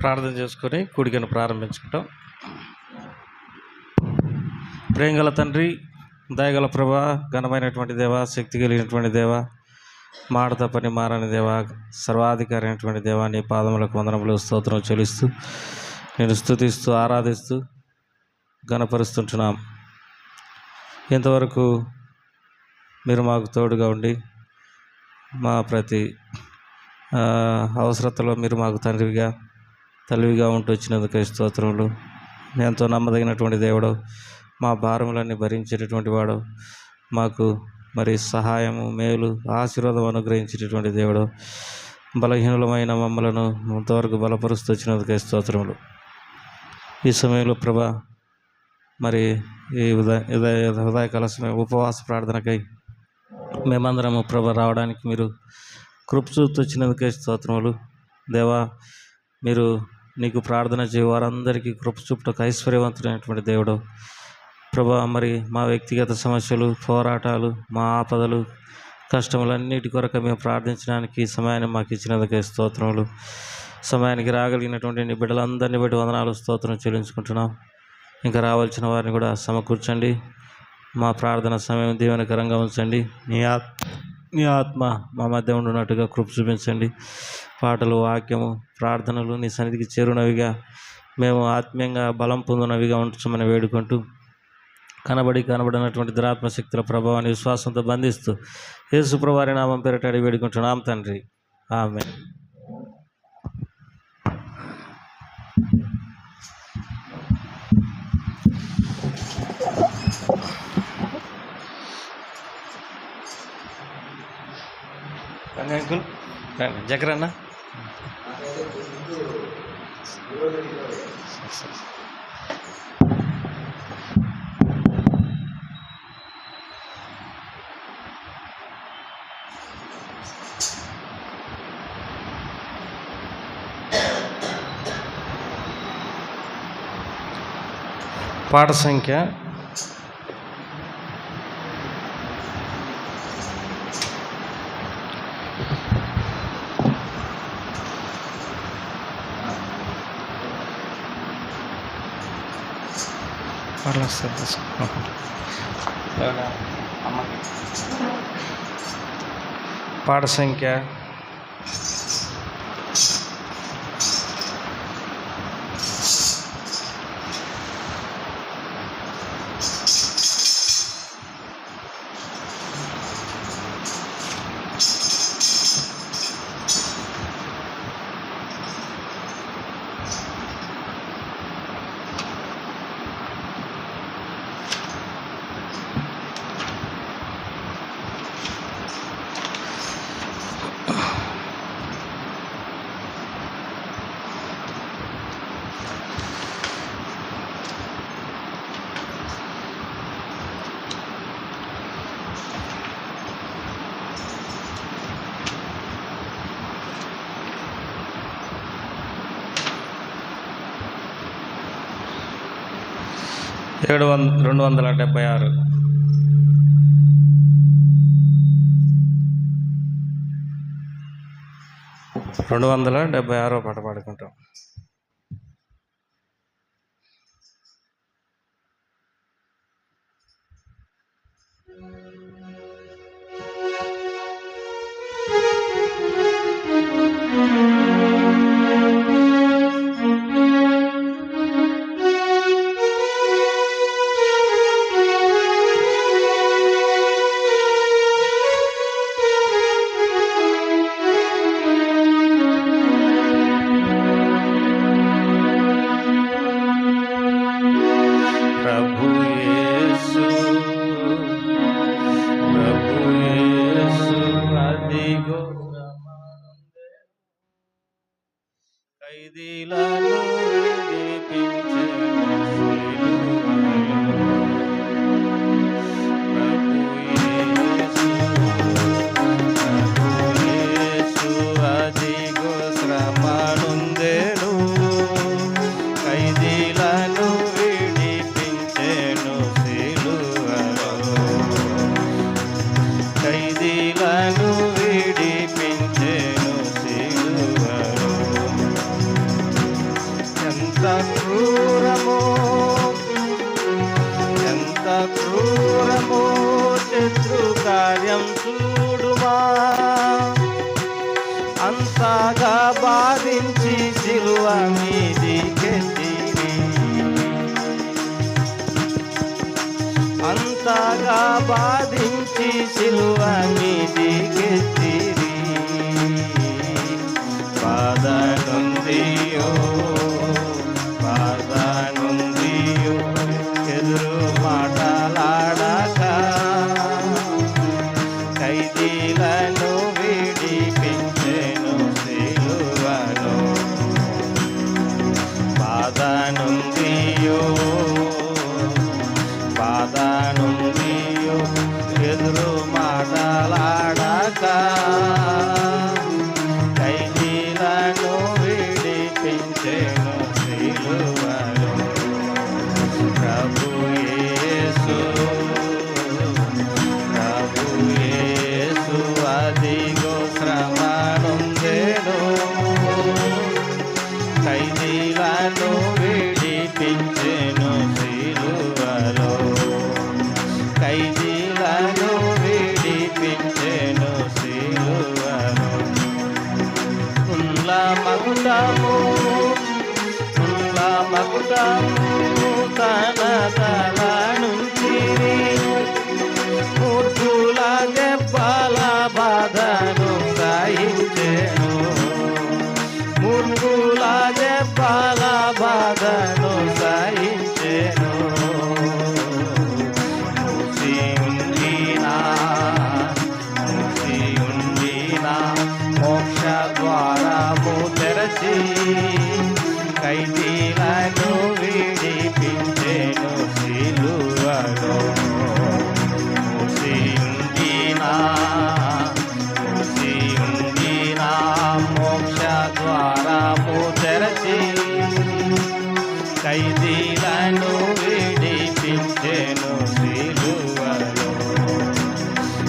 ప్రార్థన చేసుకొని కూడికను ప్రారంభించుకుంటాం. ప్రేమగల తండ్రి, దయగల ప్రభా, ఘనమైనటువంటి దేవ, శక్తి కలిగినటువంటి దేవ, మాట తప్పని మారని దేవ, సర్వాధికారి అయినటువంటి దేవ, నీ పాదములకు వందనములు స్తోత్రం చెల్లిస్తూ నేను స్తుతిస్తూ ఆరాధిస్తూ ఘనపరుస్తుంటున్నాం. ఇంతవరకు మీరు మాకు తోడుగా ఉండి మా ప్రతి అవసరతలో మీరు మాకు తండ్రిగా తల్లివిగా ఉంటూ వచ్చినందుకు స్తోత్రములు. ఎంతో నమ్మదగినటువంటి దేవుడు, మా భారములన్నీ భరించేటటువంటి వాడు, మాకు మరి సహాయము, మేలు, ఆశీర్వాదం అనుగ్రహించేటటువంటి దేవుడు, బలహీనులమైన మమ్మలను ఇంతవరకు బలపరుస్తూ వచ్చినందుకు స్తోత్రములు. ఈ సమయంలో ప్రభా, మరి ఈ ఉదయకాల సమయం ఉపవాస ప్రార్థనకై మేమందరము ప్రభా రావడానికి మీరు కృప చూపుతూ వచ్చినందుకే స్తోత్రములు. దేవా, మీరు నీకు ప్రార్థన చేయ వారందరికీ కృప చూపుటకు ఐశ్వర్యవంతుడైనటువంటి దేవుడు ప్రభా, మరి మా వ్యక్తిగత సమస్యలు, పోరాటాలు, మా ఆపదలు, కష్టములన్నిటి కొరకు మేము ప్రార్థించడానికి సమయాన్ని మాకు ఇచ్చినందుకే స్తోత్రములు. సమయానికి రాగలిగినటువంటి నీ బిడ్డలందరినీ బట్టి వందనాలు, స్తోత్రం చెల్లించుకుంటున్నాం. ఇంకా రావాల్సిన వారిని కూడా సమకూర్చండి. మా ప్రార్థన సమయం దీవెనకరంగా ఉంచండి. నీ ఆత్మ మా మధ్య ఉండున్నట్టుగా కృప చూపించండి. పాటలు, వాక్యము, ప్రార్థనలు నీ సన్నిధికి చేరునవిగా, మేము ఆత్మీయంగా బలం పొందినవిగా ఉంచమని వేడుకుంటూ, కనబడినటువంటి దురాత్మశక్తుల ప్రభావాన్ని విశ్వాసంతో బంధిస్తూ యేసు ప్రభువారి నామం పేరిట అడిగి వేడుకుంటున్నాం తండ్రి, ఆమేన్. అంకుల్ జగరన్న పాట సంఖ్య 276. 276 పాట పాడుకుంటాం. ఖైదీలను విడిపించెను సిలువలో. మీదికెత్తిరి. అంతగా బాధించి సిలువ మీదికెత్తిరి. బాధ నుండియో ఎదురు మాటలాడక ఖైదీలను విడిపించెను సిలువలో. బాధ నుండియో ఎదురు మాటలాడక ఖైదీలను విడిపించెను సిలువలో. ప్రభు యేసు అదిగో శ్రమ నొందెను. ఖైదీలను విడిపించెను సిలువలో. ఖైదీలను విడిపించెను సిలువలో. మకుటము తన తల నుంచి మూర్ఖుల దెబ్బల బాధను సహించెను. మూర్ఖుల దెబ్బల బాధను సహించెను. మూసి ఉండిన మోక్ష ద్వారము తెరచి ఖైదీలను విడిపించెను సిలువలో. మూసి ఉండిన మోక్ష ద్వారము తెరచి ఖైదీలను విడిపించెను సిలువలో.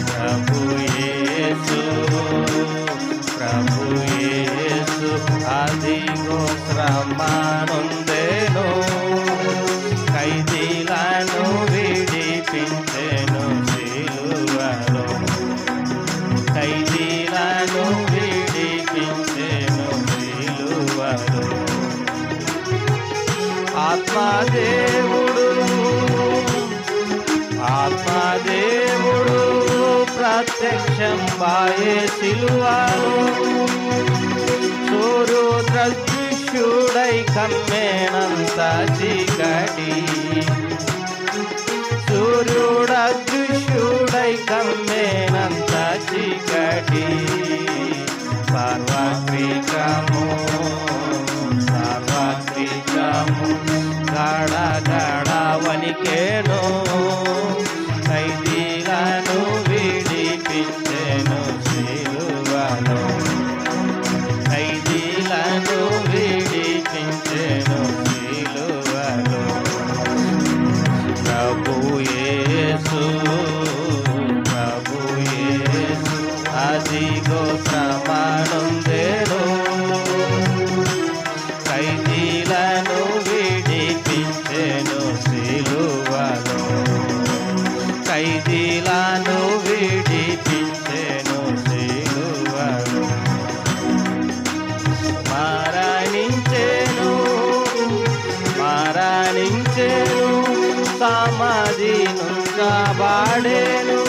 ప్రభు యేసు అదిగో శ్రమ నొందెను. ఖైదీలను విడిపించెను సిలువలో. ఖైదీలను విడిపించెను సిలువలో. ఆత్మదేవుడు ప్రత్యక్షం బాయే సిలువలో. సూర్యోదృశ్యుడై కమ్మేనంత చీకటి. సూర్యుడదృశ్యుడై కమ్మేనంత చీకటి. సార్వత్రికము గడ వనికేను. ఖైదీలను విడిపించెను సిలువలో. ఖైదీలను విడిపించెను సిలువలో. ప్రభు యేసు అదిగో శ్రమ నొందెను. ఖైదీలను విడిపించెను సిలువలో. ఖైదీలను విడిపించెను సిలువలో. మరణించెను సమాధి నుంచబడెను.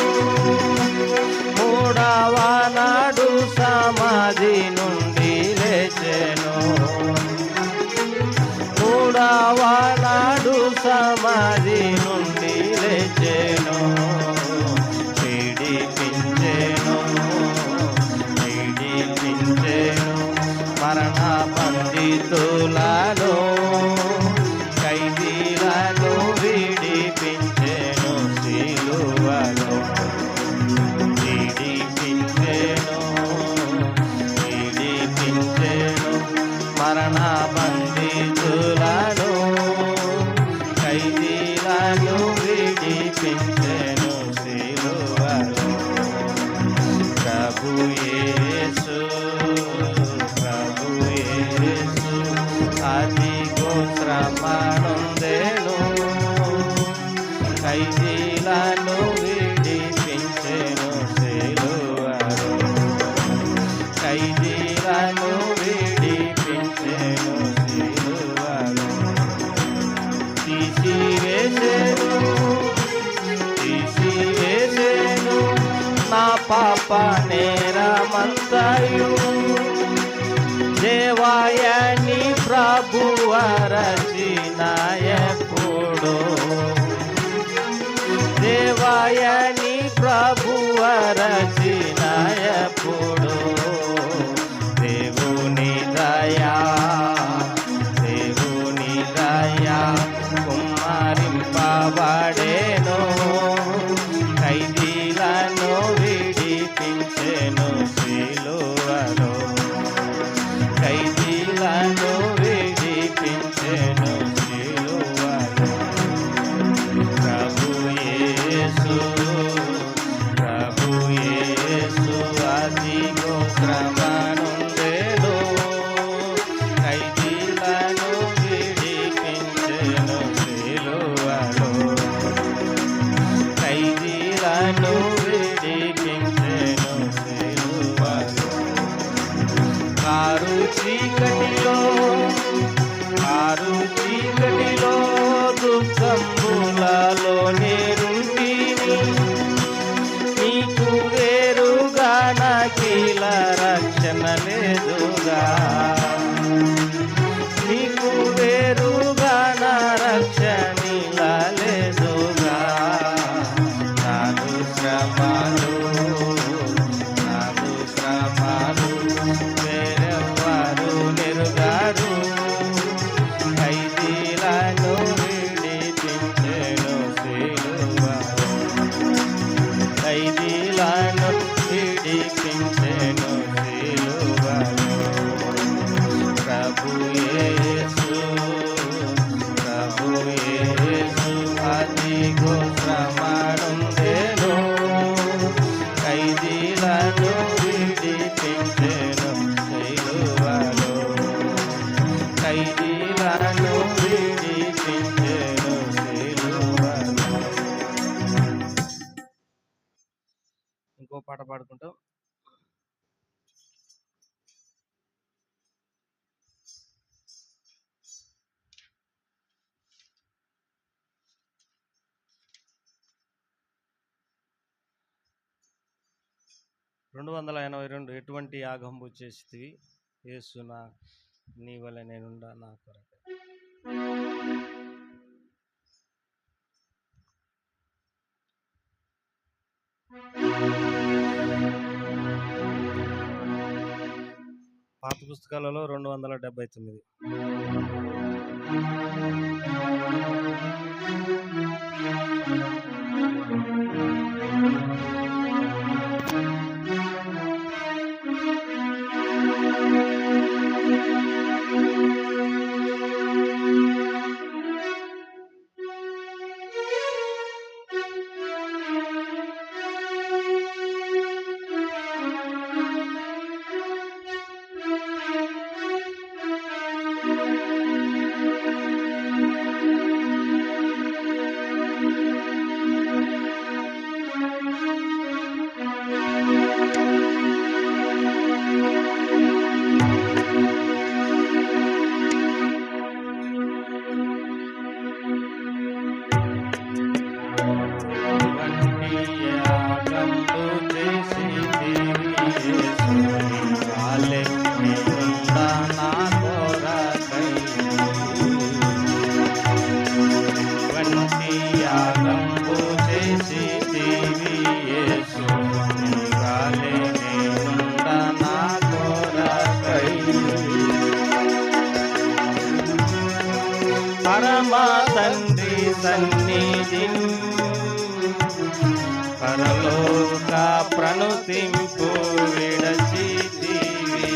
మూడవ నాడు సమాధి నుండి లేచెను. మూడవ నాడు సమాధి నుండి లేచెను. విడిపించెను మరణ బంధితులను. ఖైదీలను విడిపించెను సిలువలో. విడిపించెను మరణ బంధితులను. ఖైదీలను విడిపించెను సిలువలో. ప్రభు యేసు అదిగో శ్రమ నొందెను. ఖైదీలను విడిపించెను సిలువలో. ఖైదీలను విడిపించెను తీసివేసేను నా పాప నేరమంతయు. దేవాయని ప్రభువ రచినాయకుడు, దేవాయని ప్రభువ రచినాయకుడు. దేవుని దయా, దేవుని దయా కుమ్మరింపబడేను. ఖైదీలను విడిపించెను సిలువలో, ఖైదీలను విడిపించెను సిలువలో. ప్రభు యేసు, ప్రభు యేసు అదిగో శ్రమనుండెను. ఖైదీలను విడిపించెను సిలువలో, ఖైదీలను విడిపించెను సిలువలో. కారు చీకటిలో, కారు చీకటిలో దుఃఖంబులలో నేనుంటిని. నీకు వేరుగా నాకీల రక్షణ లేదుగా, నీకు వేరుగా నా రక్షణ లేదుగా. నాదు శ్రమలు, నాదు శ్రమలు వేరెవ్వరు నెరుగారు. ఖైదీలను విడిపించెను సిలువలో, ఖైదీలను విడిపించెను సిలువలో. ప్రభు యేసు, ప్రభు యేసు అదిగో శ్రమనుండెను. ఖైదీలను విడిపించెను సిలువలో, ఖైదీలను విడిపించెను సిలువలో. ఇంకో పాట పాడుకుంటాం. రెండు 282 ఎటువంటి యాగంబు చేసితివి యేసు నా నీ వలె నేనుండా నా కొరకు. పాత పుస్తకాలలో 279. పరమా తండ్రి సన్నిధి పరలోక ప్రణుతింపు విడచితివి.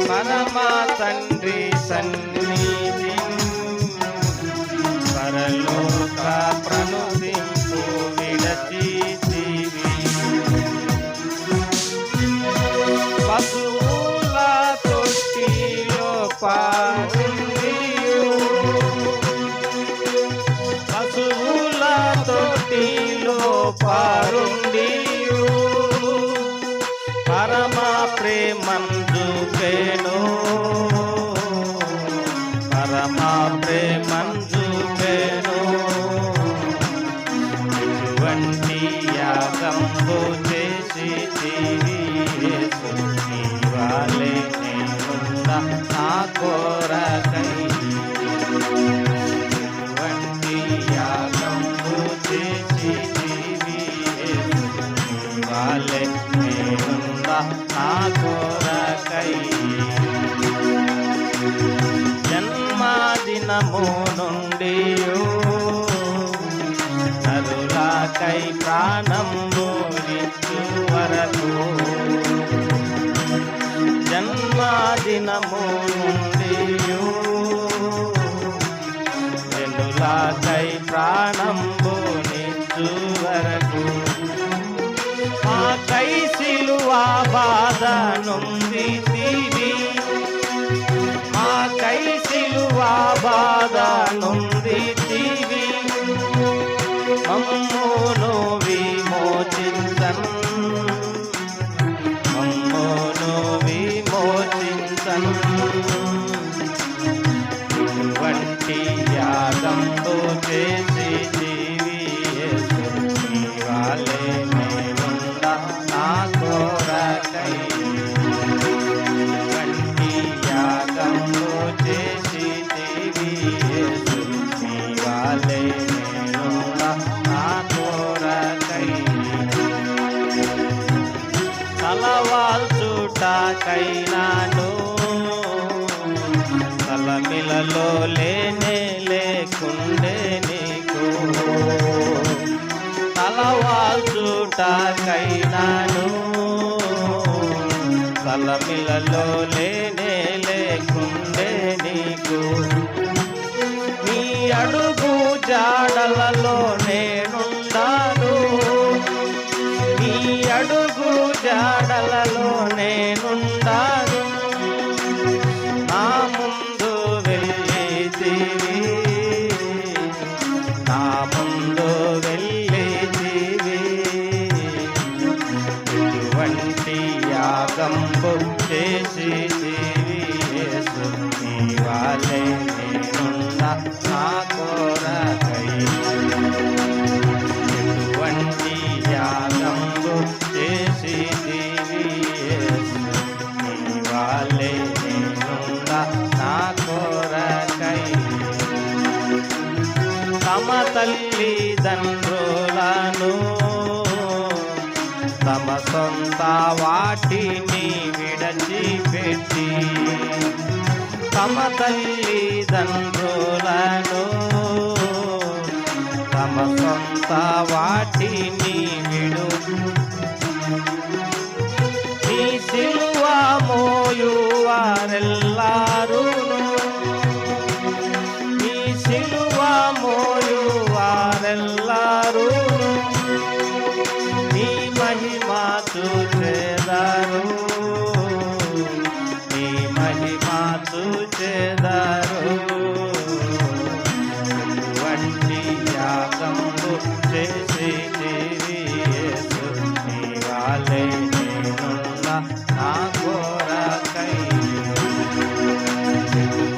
పరమా తండ్రి సన్నిధి పరలోక ప్రణుతింపు విడచితివి. పశువుల తొట్టిలో పారుండియు, పశువుల తొట్టిలో పారుండియు పరమా ప్రేమందు పేను, పరమా ప్రేమం దినము నుండి నరులకై ప్రాణము ఇచ్చు వరకు జన్మదినము నుండి వెనులకై ప్రాణము నిచ్చు వరకు మాకై సిలువా బాధ నొందితివి మాకై సిలువా బాధ నొందితివి మమ్మును విమోచించన్ మమ్మును విమోచించన్ వంటి యాగంబు చేసి జీవి యేసు నీ వాళ్ళే మేలుండ నా కోరకై వంటి యాగంబు చేసి జీవి యేసు నీ వాళ్ళే మేలుండ నా కోరకై తలవాల్చుటకైనాను తలమిలలో లేనే లేకుండే నీకు తలవాల్చుటకైనాను తలమిలలో లేనే లేకుండే నీకు నీ అడుగు జాడలలో నేనుండాను నీ అడుగు జాడలలో నేనుండాను నా ముందు వెళ్ళితివి నా ముందు వెళ్ళితివి ఇటువంటి యాగంబు చేసి యేసు నీ వాళ్ళే నేనున్న నా కోరకై ఇటువంటి యాగంబు చేసి యేసు నీ వాళ్ళే నేనున్న నా కోరకై తమ తల్లిదండ్రులను తమ సొంత వాటిని విడచిపెట్టి తమ తల్లిదండ్రులను తమ సొంత వాటిని విడు నీ సిలువ మోయువారెల్లారును నీ సిలువ మోయువారెల్లారును నీ మహిమ చూచెదరు నీ మహిమ చూచెదరు వంటి యాగంబు చేసి యేసు నీ వాళ్ళే నేనున్న నా కోరకై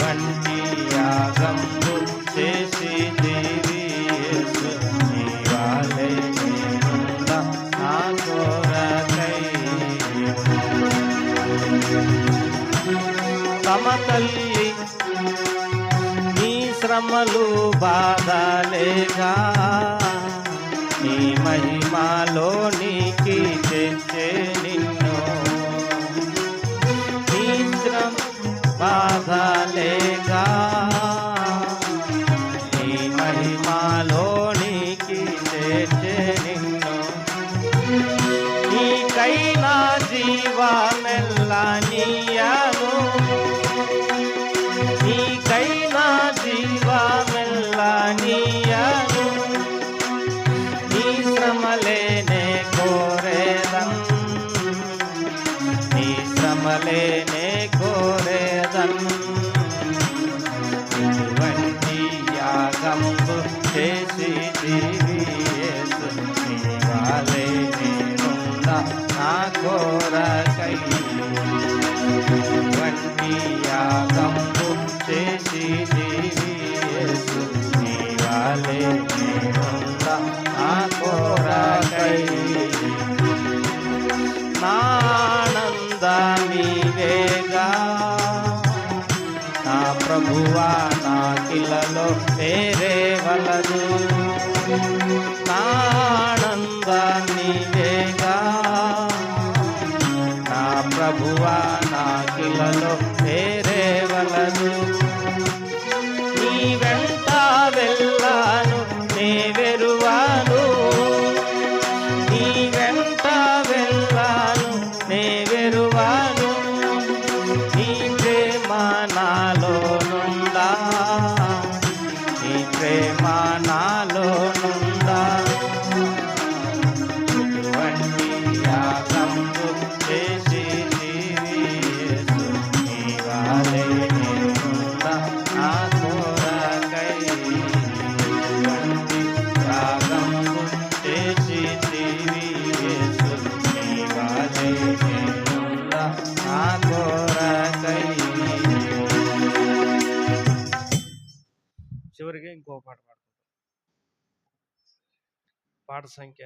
వంటి యాగంబు చేసి యేసు నీ వాళ్ళే నేనున్న నా కోరకై తమ తల్లి నీ శ్రమలు బాధలేగా నీ మహిమలోనికి తెచ్చే నిన్ను నీ శ్రమ బాధలేగా నీ మహిమలోనికి తెచ్చే నిన్ను నీకైనా జీవమెల్లా నీయను నీకైనా జీవమెల్లా నీయను నీ శ్రమలేనే కోరేదన్ నీ శ్రమలేనే కోరేదన్ ఇటువంటి యాగంబు చేసి యేసు నీ వాళ్ళే నేనున్న నా కోరకై వంటి యాగంబు చేసి యేసు నీ వాళ్ళే నేనున్న నా కోరకై నా ఆనందమీవేగా నా ప్రభువా నా కిలలో వేరే వలదు నా ఆనందమీవేగా నా ప్రభువా నా కిలలో వేరే వలదు నీవే నాలో నుండా ఎటువంటి యాగంబు చేసి జీవియేసు నీ వాలే నేనుండా నా కొరకై ఎటువంటి యాగంబు చేసి జీవియేసు నీ వాలే నేనుండా నా కొరకై. చివరికి ఇంకో పాట పాడుకుంటాం. పాట సంఖ్య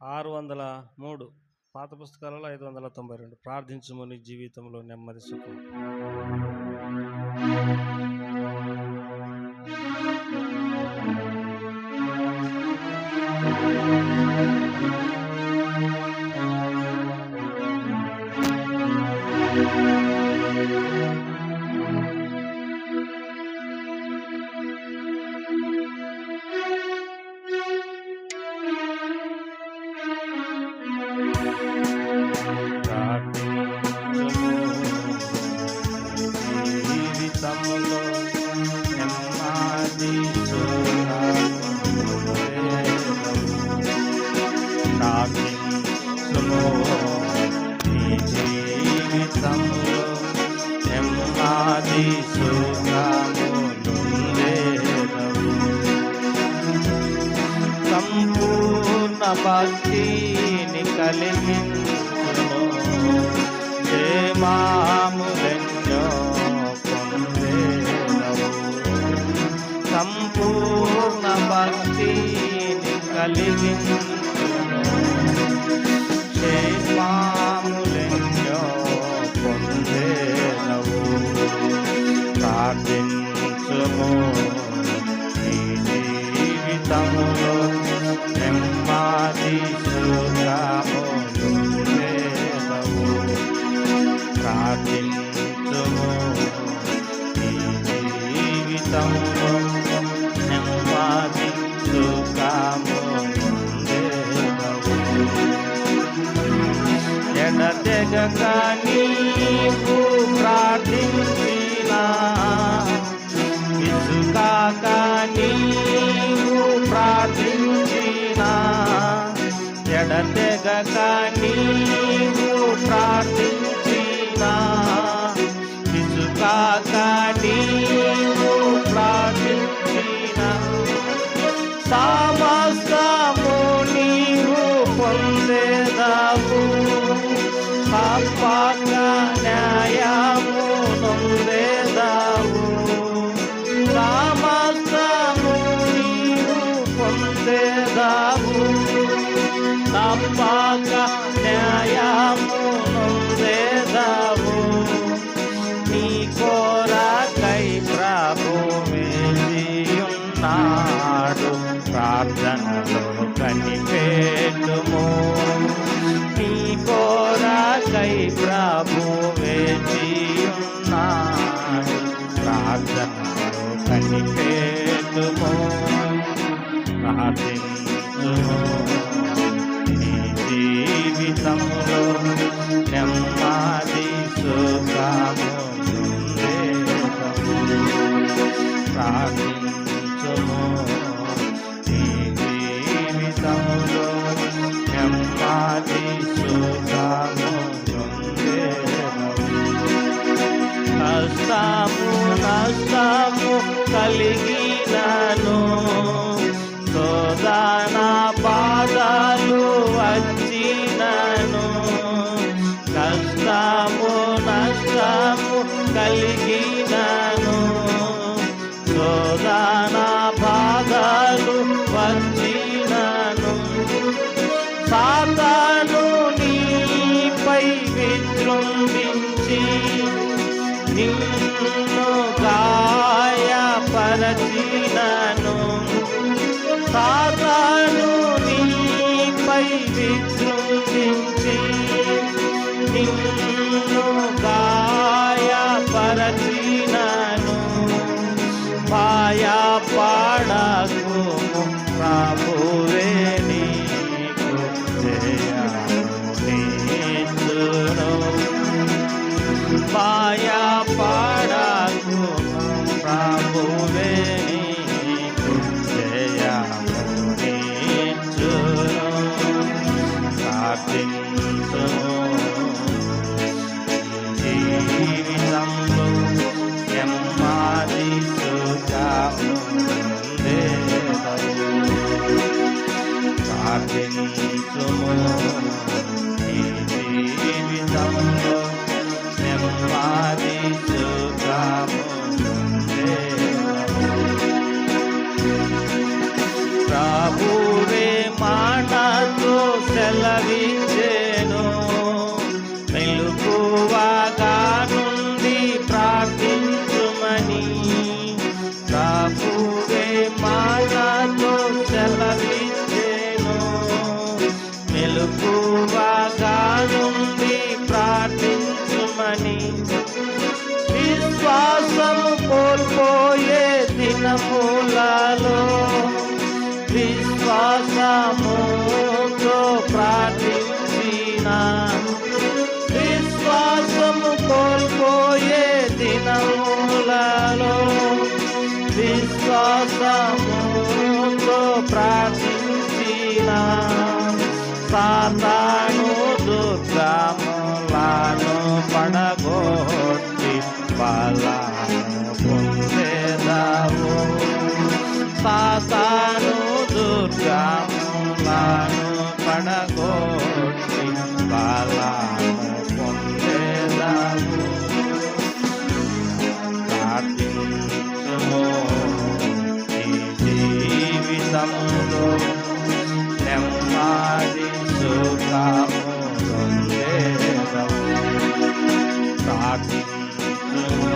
603. పాత పుస్తకాలలో 592. ప్రార్థించుము నీ జీవితంలో నెమ్మది సుఖం. జీవితంలో నెమ్మది ప్రార్థించుము నీ జీవితంలో నెమ్మది సుఖములుండేదవు. సంపూర్ణ భక్తిని కలిగించును క్షేమములెన్నో పొందేదవు. సంపూర్ణ భక్తిని కలిగించును క్షేమములెన్నో పొందేదవు. ప్రార్థించుము నీ జీవితములో నెమ్మది సుఖములుండేదవు. ప్రార్థించుము నీ జీవితములో నెమ్మది సుఖములుండేదవు. ఎడతెగక నీవు ప్రార్థించినా విసుగాక నీవు ప్రార్థించినా ఎడతెగక నీవు ప్రార్థించినా విసుగాక నీవు ప్రార్థించినా సమస్తము నీవు పొందేదావు. తప్పక న్యాయము నొందేదావు. సమస్తము నీవు పొందేదావు. తప్పక న్యాయము నొందేదావు. నీ కొరకై ప్రభువు వేచియున్నాడు. ప్రార్థనలో కనిపెట్టుము నీ కొరకై ప్రభువు వేచియున్నాడు. ప్రార్థనలో కనిపెట్టుము ప్రార్థించుము నీ జీవితంలో నెమ్మది సుఖములుండేదవు. ప్రార్థించుము నీ జీవితంలో నెమ్మది సుఖములుండేదవు. కష్టము నష్టము కలిగినను శోధన బాధలు వచ్చినను కష్టము నష్టము కలిగినను శోధన బాధలు వచ్చినను సాతాను నీపై విజృంభించి నిన్ను గాయపరచిన సాతాను నీపై విజృంభించి నిన్ను గాయపరచినను భయపడకు ప్రభువే నీకు జయమునిచ్చును భయపడకు ప్రభువే నీకు జయమునిచ్చును ప్రార్థించుము జీవితంలో నెమ్మది ప్రార్థించుము ఈ జీవితంలో నెమ్మది ప్రభువే మాటతో సెలవిచ్చెను మెలకువగా నుండి ప్రార్థించుమని ప్రభువే మాటతో సెలవిచ్చెను మెలకువగా నుండి ప్రార్థించుమని విశ్వాసము కోల్పోయే దినములలో విశ్వాసముతో ప్రార్థించిన విశ్వాసము కోల్పోయే దినములలో విశ్వాసముతో ప్రార్థించిన సాతాను దుర్గములను పడగొట్టి బలాను పొందేదావు సాతాను దుర్గములను పడగొట్టి బలాను పొందేదావు ప్రార్థించుము ఈ జీవితంలో నెమ్మది సుఖము పొందేదావు ప్రార్థించుము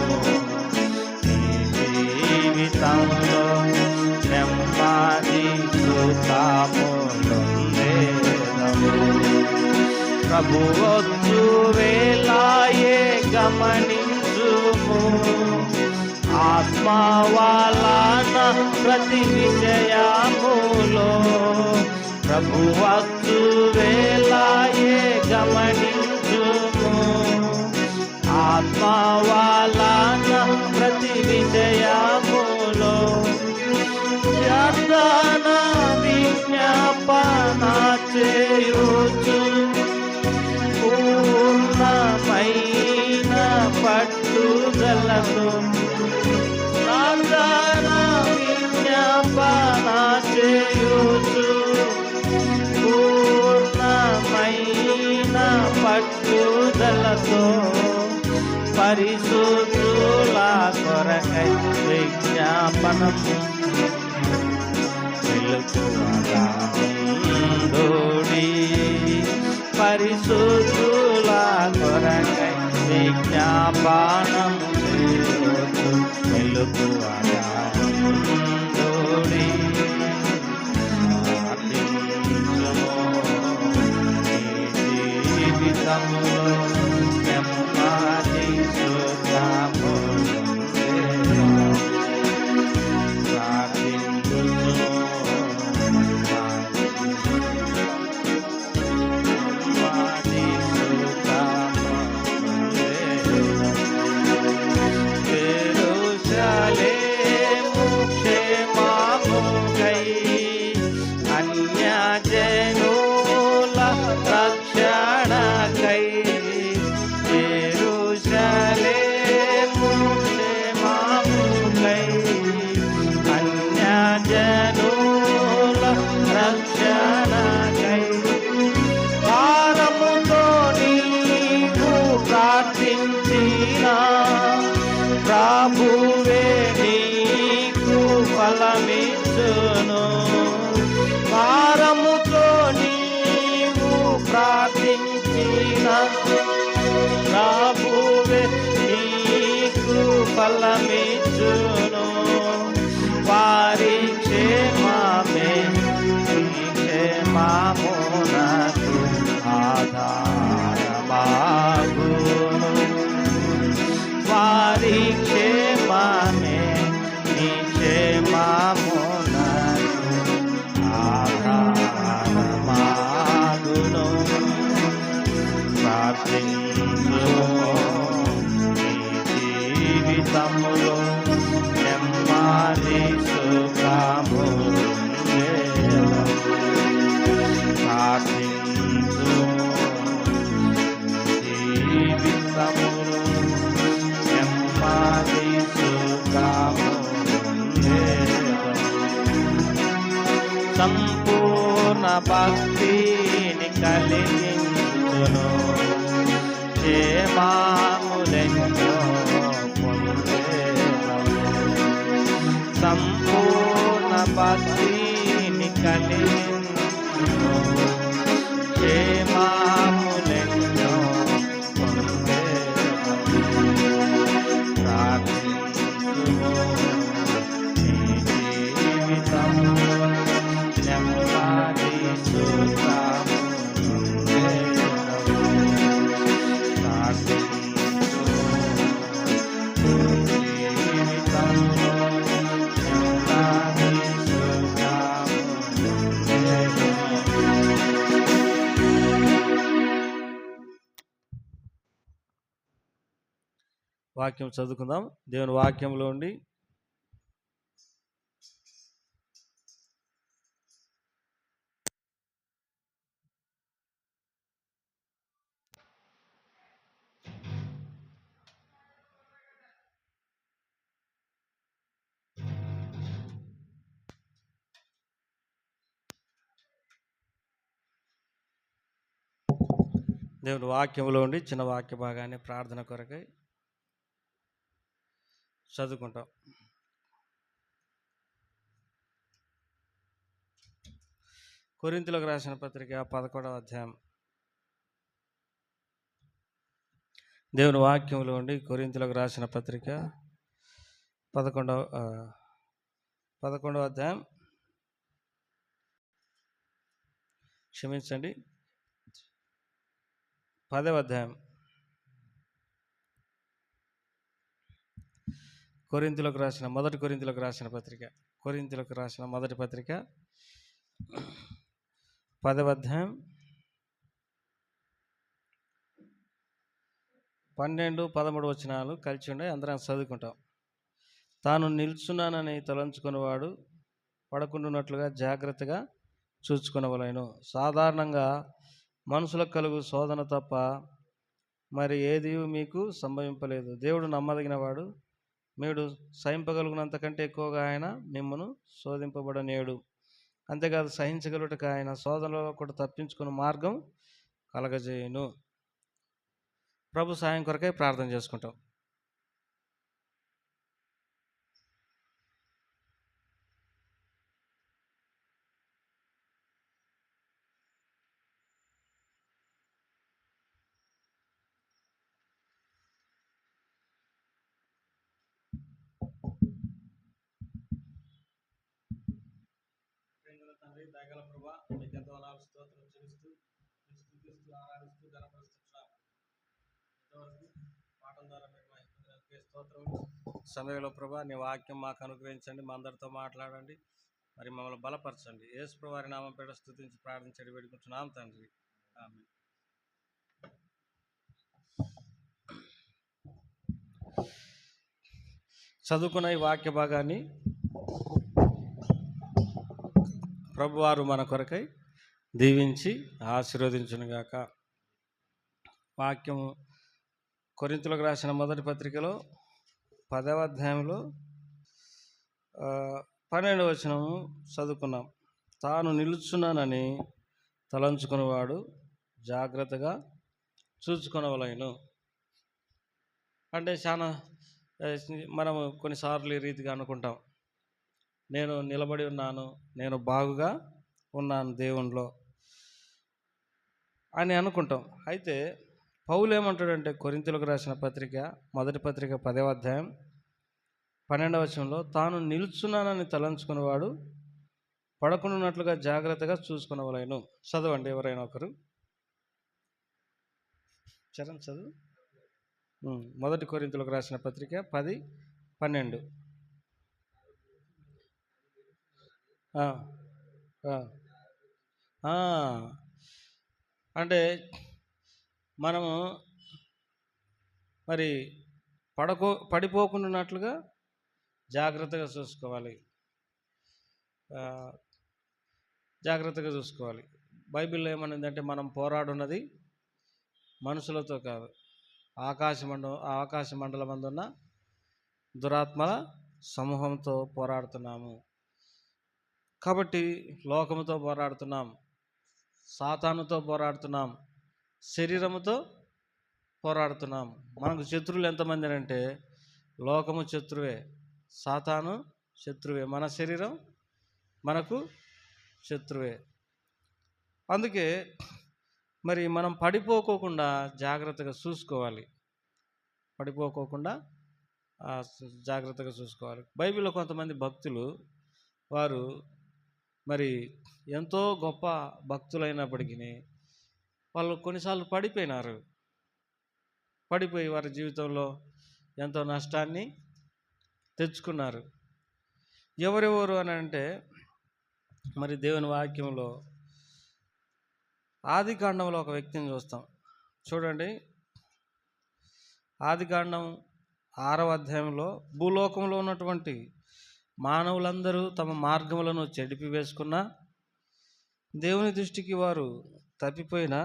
ఈ జీవితంలో నెమ్మది సుఖము పొందేదావు ప్రభువొచ్చు వేళయే గమనించుము ఆత్మ వలన ప్రతి విషయములో ప్రభువొచ్చు వేళయే గమనించుము ఆత్మ వలన ప్రతి విషయములో ప్రార్థన విజ్ఞాపన చేయుచు పూర్ణమైన పట్టుదలతో ప్రార్థన విజ్ఞాపన చేయుచు పూర్ణమైన పట్టుదలతో పరిశుద్ధుల కొరకై విజ్ఞాపనము మెలకువగా ఉండుడి పరిశుద్ధుల కొరకై విజ్ఞాపనము చేయుచు మెలకువగా ఉండుడి ప్రార్థించుము ఈ జీవితంలో నెమ్మది సుఖము అన్యజనుల రక్షణకై యెరూషలేము క్షేమముకై అన్యజనుల రక్షణకై భారముతో నీవు ప్రార్థించిన ప్రభువే నీకు ఫలమిచ్చును భారముతో నీవు ప్రార్థించిన ప్రభువే నీకు ఫలమిచ్చును వారి క్షేమమే ఆధారమాగును. ప్రార్థించుము నీ జీవితములో నెమ్మది సుఖము ప్రార్థించుము జీవితములో నెమ్మది సుఖము సంపూర్ణ భక్తిని కలిగించును. క్షేమములెన్నో పొందేదము. సంపూర్ణ భక్తిని కలిగించును. క్షేమములెన్నో పొందేదము. ప్రార్థించుము నీ జీవితములో నెమ్మది సుఖము వాక్యం చదువుకుందాం. దేవుని వాక్యంలో ఉండి దేవుని వాక్యంలో ఉండి చిన్న వాక్య భాగాన్ని ప్రార్థన కొరకై చదువుకుంటాం. కొరింథీయులకు రాసిన పత్రిక 11వ అధ్యాయం. దేవుని వాక్యంలో ఉండి కొరింథీయులకు రాసిన పత్రిక 11వ అధ్యాయం, క్షమించండి 10వ అధ్యాయం. కొరింథీయులకు రాసిన మొదటి పత్రిక 10వ అధ్యాయం 12, 13 వచనాలు కలిసి ఉన్నాయి. అందరం చదువుకుంటాం. తాను నిల్చున్నానని తలంచుకునేవాడు పడకుండానట్లుగా జాగ్రత్తగా చూచుకునవలెను. సాధారణంగా మనుషులకు కలుగు శోధన తప్ప మరి ఏది మీకు సంభవింపలేదు. దేవుడు నమ్మదగినవాడు. మీరు సహింపగలిగినంతకంటే ఎక్కువగా ఆయన మిమ్మను శోధింపబడనేడు. అంతేకాదు, సహించగలుగుటకు ఆయన శోధనలో కూడా తప్పించుకునే మార్గం కలగజేయును. ప్రభు సాయం కొరకై ప్రార్థన చేసుకుంటాం. తండ్రి, దయగల ప్రభువా, మీకు ఎంతో వందనాలు, స్తోత్రం చెల్లిస్తూ స్తుతిస్తూ ఆరాధిస్తూ గణపరుస్తున్నాము. ఇంతవరకు పాఠం ద్వారా స్తోత్రములు. సమయంలో ప్రభా నీ వాక్యం మాకు అనుగ్రహించండి, మా అందరితో మాట్లాడండి, మరి మమ్మల్ని బలపరచండి. యేసు ప్రభువు వారి నామం పేర స్తుతించి ప్రార్థించండి వేడుకుంటున్నాం తండ్రి, ఆమేన్. చదువుకున్న ఈ వాక్య భాగాన్ని ప్రభువారు మన కొరకై దీవించి ఆశీర్వదించునుగాక. వాక్యము కొరింథీయులకు రాసిన మొదటి పత్రికలో 10వ అధ్యాయంలో 12వ వచనము చదువుకున్నాం. తాను నిలుచున్నానని తలంచుకునేవాడు జాగ్రత్తగా చూచుకొనవలెను. అంటే చాలా మనము కొన్నిసార్లు ఈ రీతిగా అనుకుంటాం, నేను నిలబడి ఉన్నాను, నేను బాగుగా ఉన్నాను దేవునిలో అని అనుకుంటాం. అయితే పౌలు ఏమంటాడంటే కొరింథీయులకు రాసిన పత్రిక మొదటి పత్రిక 10వ అధ్యాయం 12వ వచనంలో, తాను నిల్చున్నానని తలంచుకునేవాడు పడకుండానట్లుగా జాగ్రత్తగా చూసుకునవలెను. చదవండి ఎవరైనా ఒకరు. చరణ్ చదువు. మొదటి కొరింథీయులకు రాసిన పత్రిక 10:12. ఆ, ఆ, ఆ. అంటే మనము మరి పడిపోకుండా జాగ్రత్తగా చూసుకోవాలి. ఆ, జాగ్రత్తగా చూసుకోవాలి. బైబిల్లో ఏమన్నదంటే మనం పోరాడున్నది మనుషులతో కాదు, ఆకాశ మండలం అందున్న దురాత్మల సమూహంతో పోరాడుతున్నాము. కాబట్టి లోకముతో పోరాడుతున్నాం, సాతానుతో పోరాడుతున్నాం, శరీరముతో పోరాడుతున్నాం. మనకు శత్రువులు ఎంతమంది అంటే లోకము శత్రువే, సాతాను శత్రువే, మన శరీరం మనకు శత్రువే. అందుకే మరి మనం పడిపోకోకుండా జాగ్రత్తగా చూసుకోవాలి. పడిపోకోకుండా జాగ్రత్తగా చూసుకోవాలి. బైబిల్లో కొంతమంది భక్తులు వారు మరి ఎంతో గొప్ప భక్తులైనప్పటికీ వాళ్ళు కొన్నిసార్లు పడిపోయి వారి జీవితంలో ఎంతో నష్టాన్ని తెచ్చుకున్నారు. ఎవరెవరు అని అంటే మరి దేవుని వాక్యంలో ఆదికాండంలో ఒక వ్యక్తిని చూస్తాం. చూడండి, ఆదికాండం 6వ అధ్యాయంలో భూలోకంలో ఉన్నటువంటి మానవులందరూ తమ మార్గములను చెడిపివేసుకున్న, దేవుని దృష్టికి వారు తప్పిపోయిన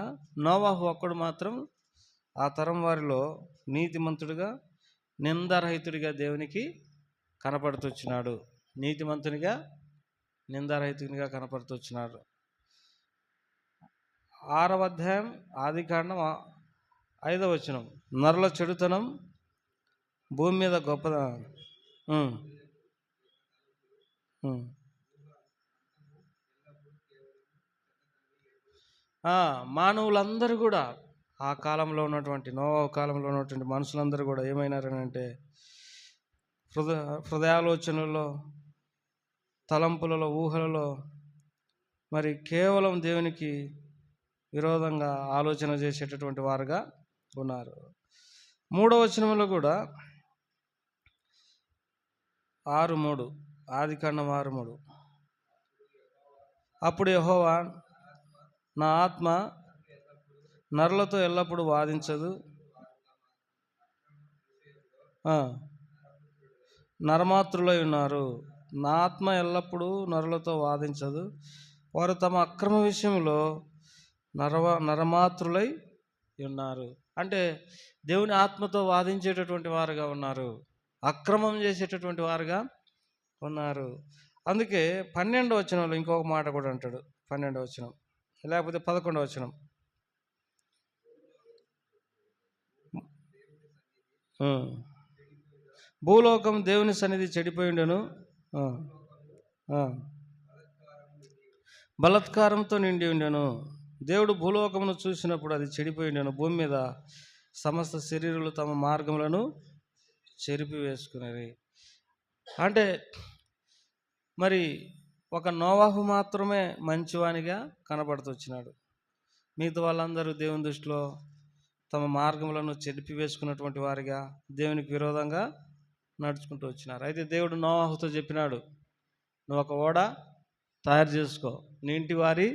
నోవాహు ఒక్కడు మాత్రం ఆ తరం వారిలో నీతిమంతుడిగా, నిందారహితుడిగా దేవునికి కనపడుతొచ్చినాడు. నీతిమంతునిగా, నిందారహితునిగా కనపడుతొచ్చినాడు. 6వ అధ్యాయం ఆదికాండం 5వ వచనం, నరుల చెడుతనం భూమి మీద గొప్పదా. మానవులందరూ కూడా ఆ కాలంలో ఉన్నటువంటి నోవాహు కాలంలో ఉన్నటువంటి మనుషులందరూ కూడా ఏమైనారనంటే హృదయాలోచనలో, తలంపులలో, ఊహలలో మరి కేవలం దేవునికి విరోధంగా ఆలోచన చేసేటటువంటి వారుగా ఉన్నారు. 3వ వచనంలో కూడా 6:3, ఆదికాండం 6:3, అప్పుడు యెహోవా నా ఆత్మ నరులతో ఎల్లప్పుడూ వాదించదు, నరమాత్రులై ఉన్నారు. నా ఆత్మ ఎల్లప్పుడూ నరులతో వాదించదు, వారు తమ అక్రమ విషయంలో నరమాత్రులై ఉన్నారు. అంటే దేవుని ఆత్మతో వాదించేటటువంటి వారుగా ఉన్నారు, అక్రమం చేసేటటువంటి వారుగా ఉన్నారు. అందుకే 12వ వచనంలో ఇంకొక మాట కూడా అంటాడు. 12వ వచనం లేకపోతే 11వ వచనం, భూలోకం దేవుని సన్నిధి చెడిపోయి ఉండెను, బలత్కారంతో నిండి ఉండెను. దేవుడు భూలోకమును చూసినప్పుడు అది చెడిపోయి ఉండెను, భూమి మీద సమస్త శరీరులు తమ మార్గములను చెరిపి వేసుకునేవి. అంటే మరి ఒక నోవాహు మాత్రమే మంచివానిగా కనబడుతొచ్చినాడు. మిగతా వాళ్ళందరూ దేవుని దృష్టిలో తమ మార్గములను చెరిపి వేసుకున్నటువంటి వారిగా, దేవునికి విరోధంగా నడుచుకుంటూ వచ్చినారు. అయితే దేవుడు నోవాహుతో చెప్పినాడు, నువ్వు ఒక ఓడ తయారు చేసుకో నీ ఇంటి వారి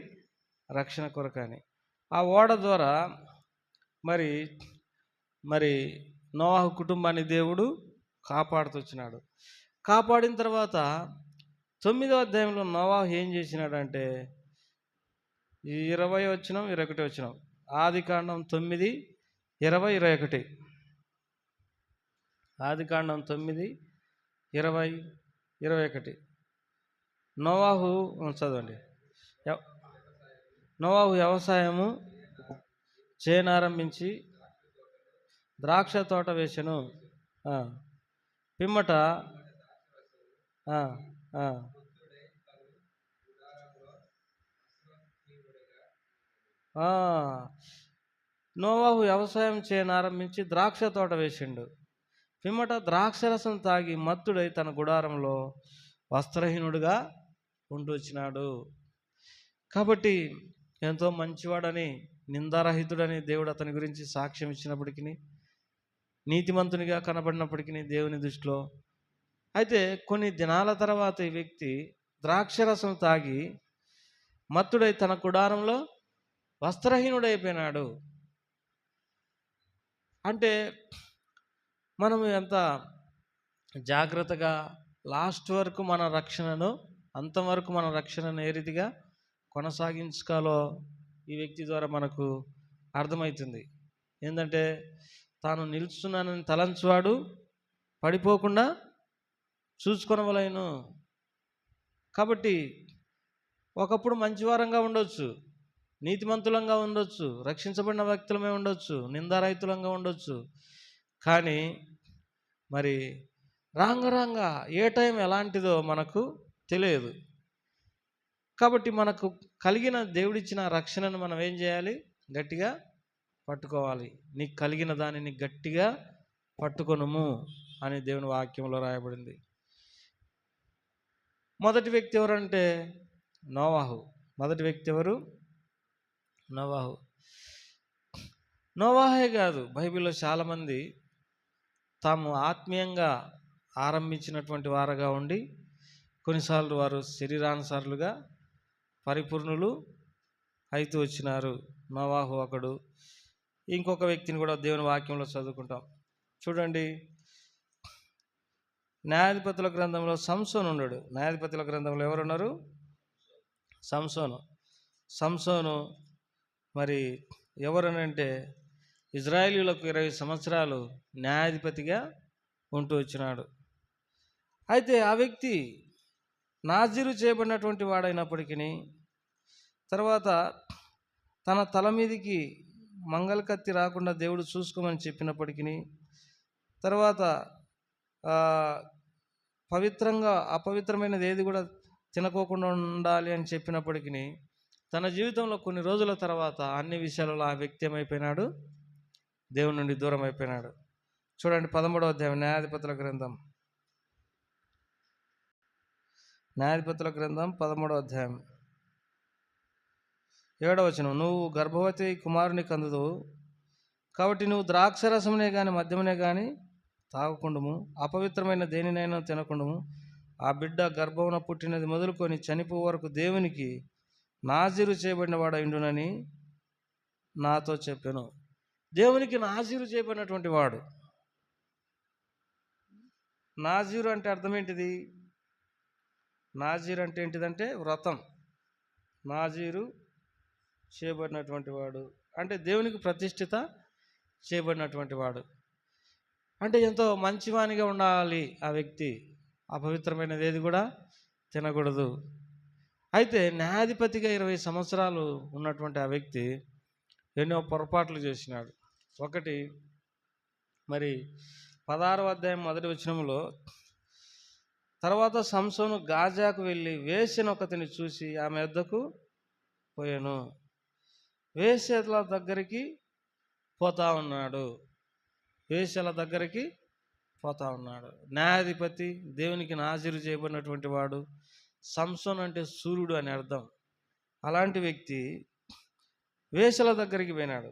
రక్షణ కొరకని. ఆ ఓడ ద్వారా మరి మరి నోవాహు కుటుంబాన్ని దేవుడు కాపాడుతొచ్చినాడు. కాపాడిన తర్వాత 9వ అధ్యాయంలో నోవాహు ఏం చేసినాడంటే 20వ వచనం 21వ వచనం, ఆదికాండం 9, 20, 21, ఆదికాండం 9, 20, 21. నోవాహు చదవండి. నోవాహు వ్యవసాయము చేయనారంభించి ద్రాక్ష తోట వేసెను. పిమ్మట నోవాహు వ్యవసాయం చేయనారంభించి ద్రాక్ష తోట వేసిండు. పిమ్మట ద్రాక్షరసం తాగి మత్తుడై తన గుడారంలో వస్త్రహీనుడుగా ఉంటూ వచ్చినాడు. కాబట్టి ఎంతో మంచివాడని, నిందారహితుడని దేవుడు అతని గురించి సాక్ష్యం ఇచ్చినప్పటికీ, నీతిమంతునిగా కనబడినప్పటికీ దేవుని దృష్టిలో. అయితే కొన్ని దినాల తర్వాత ఈ వ్యక్తి ద్రాక్షరసం తాగి మత్తుడై తన గుడారంలో వస్త్రహీనుడైపోయినాడు. అంటే మనం ఎంత జాగ్రత్తగా లాస్ట్ వరకు మన రక్షణను, అంతవరకు మన రక్షణను ఏ రీతిగా కొనసాగించుకోవాలో ఈ వ్యక్తి ద్వారా మనకు అర్థమవుతుంది. ఏంటంటే తాను నిలుస్తున్నానని తలంచువాడు పడిపోకుండా చూసుకొనవలెను. కాబట్టి ఒకప్పుడు మంచివారంగా ఉండొచ్చు, నీతిమంతులంగా ఉండొచ్చు, రక్షించబడిన వ్యక్తులమే ఉండొచ్చు, నిందారహితులంగా ఉండొచ్చు. కానీ మరి రాంగ ఏ టైం ఎలాంటిదో మనకు తెలియదు. కాబట్టి మనకు కలిగిన దేవుడిచ్చిన రక్షణను మనం ఏం చేయాలి? గట్టిగా పట్టుకోవాలి. నీకు కలిగిన దానిని గట్టిగా పట్టుకొనుము అని దేవుని వాక్యంలో రాయబడింది. మొదటి వ్యక్తి ఎవరంటే నోవాహు. మొదటి వ్యక్తి ఎవరు? నోవాహు. నోవాహే కాదు, బైబిల్లో చాలామంది తాము ఆత్మీయంగా ఆరంభించినటువంటి వారుగా ఉండి కొన్నిసార్లు వారు శరీరానుసారులుగా పరిపూర్ణులు అయితూ వచ్చినారు. నోవాహు ఒకడు. ఇంకొక వ్యక్తిని కూడా దేవుని వాక్యంలో చదువుకుంటాం. చూడండి, న్యాయాధిపతుల గ్రంథంలో సంసోను ఉన్నాడు. న్యాయాధిపతుల గ్రంథంలో ఎవరున్నారు? సంసోను మరి ఎవరనంటే ఇజ్రాయేలీయులకు 20 సంవత్సరాలు న్యాయాధిపతిగా ఉంటూ వచ్చినాడు. అయితే ఆ వ్యక్తి నాజీరు చేయబడినటువంటి వాడైనప్పటికీ, తర్వాత తన తల మీదికి మంగళ కత్తి రాకుండా దేవుడు చూసుకోమని చెప్పినప్పటికీ, తర్వాత పవిత్రంగా అపవిత్రమైనది ఏది కూడా తినకోకుండా ఉండాలి అని చెప్పినప్పటికీ, తన జీవితంలో కొన్ని రోజుల తర్వాత అన్ని విషయాలలో ఆ వ్యక్తి ఏమైపోయినాడు? దేవుని నుండి దూరం అయిపోయినాడు. చూడండి, 13వ అధ్యాయం న్యాయాధిపతుల గ్రంథం 13వ అధ్యాయం 7వ వచనం. నువ్వు గర్భవతి కుమారుని కందుదువు, కాబట్టి నువ్వు ద్రాక్షరసమునే కానీ మద్యమునే కానీ తాగకుండము, అపవిత్రమైన దేనినైనా తినకుండము. ఆ బిడ్డ గర్భమున పుట్టినది మొదలుకొని చనిపో వరకు దేవునికి నాజీరు చేయబడిన వాడైండునని నాతో చెప్పాను. దేవునికి నాజీరు చేయబడినటువంటి వాడు. నాజీరు అంటే అర్థం ఏంటిది? నాజీరు అంటే ఏంటిదంటే వ్రతం. నాజీరు చేయబడినటువంటి వాడు అంటే దేవునికి ప్రతిష్ఠిత చేయబడినటువంటి వాడు. అంటే ఎంతో మంచివానిగా ఉండాలి ఆ వ్యక్తి. అపవిత్రమైనది ఏది కూడా తినకూడదు. అయితే న్యాయాధిపతిగా 20 సంవత్సరాలు ఉన్నటువంటి ఆ వ్యక్తి ఎన్నో పొరపాట్లు చేసినాడు. ఒకటి, మరి 16వ అధ్యాయం 1వ వచనంలో, తర్వాత సంసోను గాజాకు వెళ్ళి వేశ్యను ఒకతిని చూసి ఆమె వద్దకు పోయాను. వేశ్యల దగ్గరికి పోతా ఉన్నాడు. వేశ్యల దగ్గరికి పోతా ఉన్నాడు. న్యాయాధిపతి, దేవునికి నాజీరు చేయబడినటువంటి వాడు. సంసోను అంటే సూర్యుడు అని అర్థం. అలాంటి వ్యక్తి వేశ్యల దగ్గరికి పోయినాడు.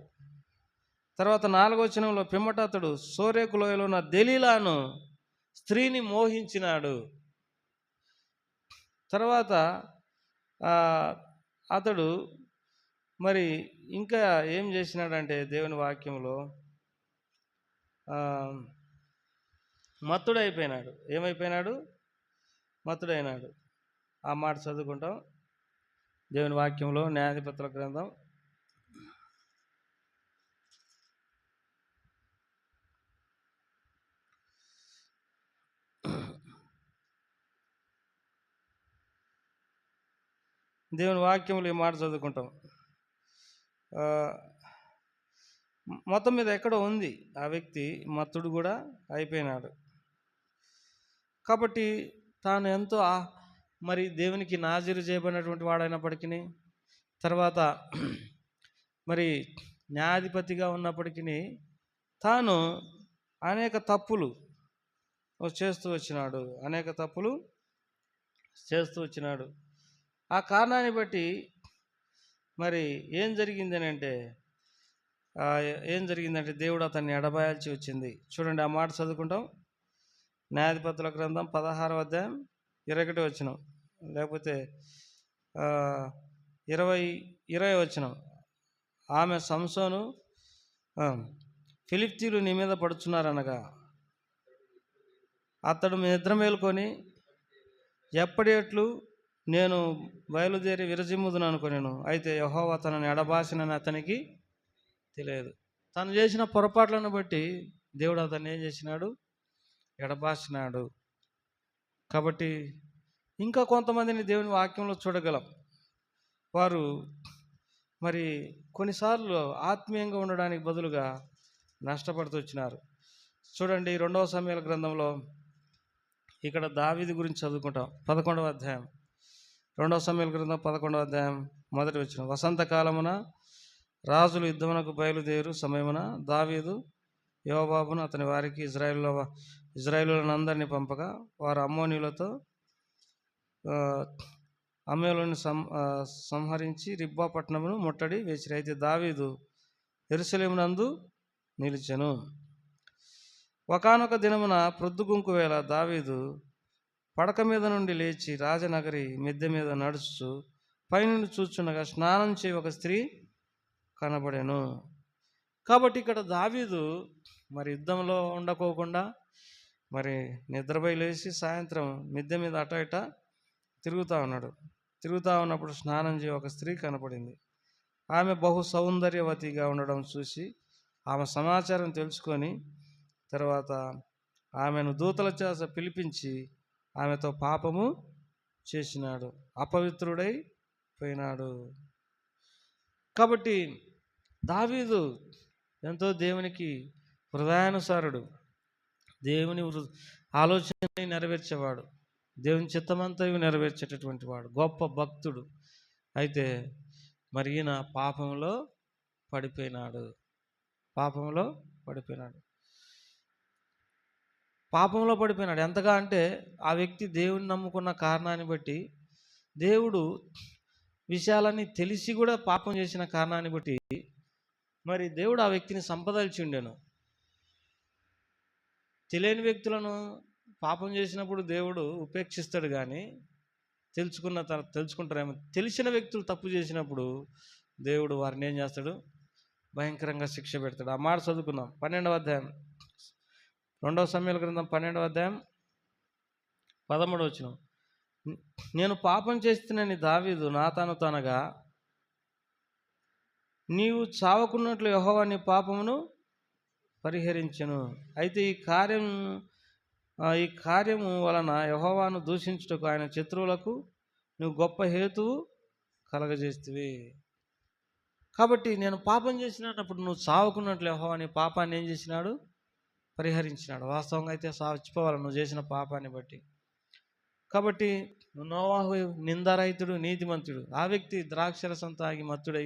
తర్వాత 4వ వచనంలో, పిమ్మట అతడు సోరేకు లోయలో ఉన్న దెలీలాను స్త్రీని మోహించినాడు. తర్వాత అతడు మరి ఇంకా ఏం చేసినాడంటే దేవుని వాక్యంలో మత్తుడైపోయినాడు. ఏమైపోయినాడు? మత్తుడైనాడు. ఆ మాట చదువుకుంటాం దేవుని వాక్యంలో, న్యాయాధిపతుల గ్రంథం 'ఈ మాట చదువుకుంటాం. మొత్తం మీద ఎక్కడో ఉంది ఆ వ్యక్తి మత్తుడు కూడా అయిపోయినాడు. కాబట్టి తాను ఎంతో మరి దేవునికి నాజీరు చేయబడినటువంటి వాడైనప్పటికీ, తర్వాత మరి న్యాయాధిపతిగా ఉన్నప్పటికీ తాను అనేక తప్పులు చేస్తూ వచ్చినాడు. ఆ కారణాన్ని బట్టి మరి ఏం జరిగిందంటే దేవుడు అతన్ని ఎడబాయాల్సి వచ్చింది. చూడండి, ఆ మాట చదువుకుంటాం. న్యాయాధిపతుల గ్రంథం 16వ అధ్యాయం 21 వచనం. లేకపోతే 20 వచనం. ఆమె సంసోను ఫిలిష్తీయులు నీ మీద పడుచున్నారనగా అతడు నిద్ర మేలుకొని ఎప్పటి నేను బయలుదేరి విరజిమ్ముదును అనుకొనెను. అయితే యెహోవా తనని ఎడబాసినని అతనికి తెలియదు. తను చేసిన పొరపాట్లను బట్టి దేవుడు అతన్ని ఏం చేసినాడు? ఎడబాసినాడు. కాబట్టి ఇంకా కొంతమందిని దేవుని వాక్యంలో చూడగలం. వారు మరి కొన్నిసార్లు ఆత్మీయంగా ఉండడానికి బదులుగా నష్టపడుతూ వచ్చినారు. చూడండి, 2వ సమూయేలు గ్రంథంలో ఇక్కడ దావీదు గురించి చదువుకుంటాం. 11వ అధ్యాయం, 2వ సమూయేలు గ్రంథం 11వ అధ్యాయం 1వ వచనం. వసంతకాలమున రాజులు యుద్ధమునకు బయలుదేరు సమయమున దావీదు యోవాబును అతని వారికి ఇజ్రాయేలులందరినీ పంపగా వారు అమ్మోనీయులతో అమ్మోనీయులను సంహరించి రిబ్బా పట్టణమును ముట్టడి వేసిరి. అయితే దావీదు యెరూషలేమునందు నిలిచెను. ఒకానొక దినమున ప్రొద్దుగుంకు వేళ దావీదు పడక మీద నుండి లేచి రాజనగరి మిద్దె మీద నడుచు పైనుండి చూచుండగా స్నానం చేయి ఒక స్త్రీ కనబడెను. కాబట్టి ఇక్కడ దావీదు మరి యుద్ధంలో ఉండకోకుండా మరి నిద్రపై లేచి సాయంత్రం మిద్దె మీద అట ఇట తిరుగుతూ ఉన్నప్పుడు స్నానం చేయి ఒక స్త్రీ కనపడింది. ఆమె బహు సౌందర్యవతిగా ఉండడం చూసి ఆమె సమాచారం తెలుసుకొని తర్వాత ఆమెను దూతల చేత పిలిపించి ఆమెతో పాపము చేసినాడు, అపవిత్రుడై పోయినాడు. కాబట్టి దావీదు ఎంతో దేవునికి హృదయానుసారుడు, దేవుని ఆలోచన నెరవేర్చేవాడు, దేవుని చిత్తమంతా నెరవేర్చేటటువంటి వాడు, గొప్ప భక్తుడు. అయితే మరి ఈయన పాపంలో పడిపోయినాడు. ఎంతగా అంటే ఆ వ్యక్తి దేవుని నమ్ముకున్న కారణాన్ని బట్టి, దేవుడు విషయాలన్నీ తెలిసి కూడా పాపం చేసిన కారణాన్ని బట్టి మరి దేవుడు ఆ వ్యక్తిని సంపదలిచి ఉండెను. తెలియని పాపం చేసినప్పుడు దేవుడు ఉపేక్షిస్తాడు, కానీ తెలుసుకుంటారేమో. తెలిసిన వ్యక్తులు తప్పు చేసినప్పుడు దేవుడు వారిని ఏం చేస్తాడు? భయంకరంగా శిక్ష పెడతాడు. ఆ మాట చదువుకుందాం. 12వ అధ్యాయం, 2వ సమూయేలు గ్రంథం 12వ అధ్యాయం 13వ వచనం. నేను పాపం చేస్తున్నని దావీదు నాతానుతో అనగా నీవు చావకున్నట్లు యెహోవా నీ పాపమును పరిహరించెను. అయితే ఈ కార్యము వలన యెహోవాను దూషించుటకు ఆయన శత్రువులకు నువ్వు గొప్ప హేతువు కలగజేస్తువి. కాబట్టి నేను పాపం చేసినప్పుడు నువ్వు చావుకున్నట్లు యెహోవా నీ పాపాన్ని ఏం చేసినాడు? పరిహరించినాడు. వాస్తవంగా అయితే చచ్చిపోవాలి నువ్వు చేసిన పాపాన్ని బట్టి. కాబట్టి నోవాహు నిందారహితుడు, నీతిమంతుడు. ఆ వ్యక్తి ద్రాక్షరసం తాగి మత్తుడై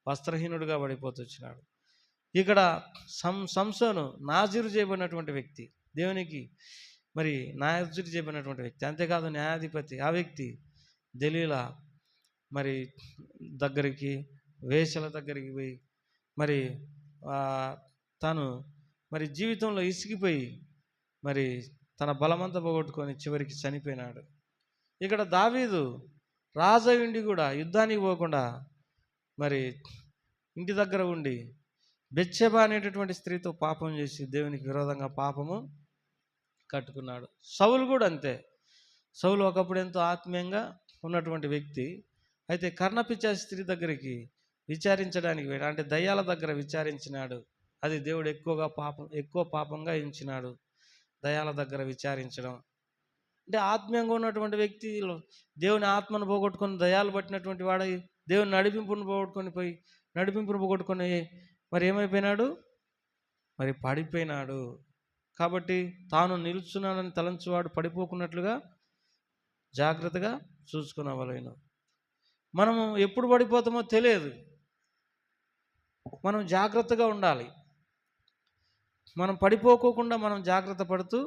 వస్త్రహీనుడుగా పడిపోతొచ్చినాడు. ఇక్కడ సంసోను నాజీరు చేయబడినటువంటి వ్యక్తి, దేవునికి మరి నాజీరు చేయబడినటువంటి వ్యక్తి. అంతేకాదు న్యాయాధిపతి. ఆ వ్యక్తి దెలీలా మరి దగ్గరికి, వేశ్యల దగ్గరికి పోయి మరి తను మరి జీవితంలో ఇసిగిపోయి మరి తన బలమంతా పోగొట్టుకొని చివరికి చనిపోయినాడు. ఇక్కడ దావీదు రాజయుండి కూడా యుద్ధానికి పోకుండా మరి ఇంటి దగ్గర ఉండి బెత్షెబా అనేటటువంటి స్త్రీతో పాపం చేసి దేవునికి విరోధంగా పాపము కట్టుకున్నాడు. సౌలు కూడా అంతే. సౌలు ఒకప్పుడు ఎంతో ఆత్మీయంగా ఉన్నటువంటి వ్యక్తి. అయితే కర్ణపిశాచి స్త్రీ దగ్గరికి విచారించడానికి పోయాడు. అంటే దయ్యాల దగ్గర విచారించినాడు. అది దేవుడు ఎక్కువ పాపంగా ఎంచినాడు. దయ్యాల దగ్గర విచారించడం అంటే ఆత్మీయంగా ఉన్నటువంటి వ్యక్తి దేవుని ఆత్మను పోగొట్టుకొని దయ్యాలు పట్టినటువంటి వాడు దేవుని నడిపింపును పోగొట్టుకొని మరి ఏమైపోయినాడు? మరి పడిపోయినాడు. కాబట్టి తాను నిలుచున్నాడని తలంచువాడు పడిపోకున్నట్లుగా జాగ్రత్తగా చూసుకునవలెను. మనము ఎప్పుడు పడిపోతామో తెలియదు. మనం జాగ్రత్తగా ఉండాలి. మనం పడిపోకోకుండా మనం జాగ్రత్త పడుతూ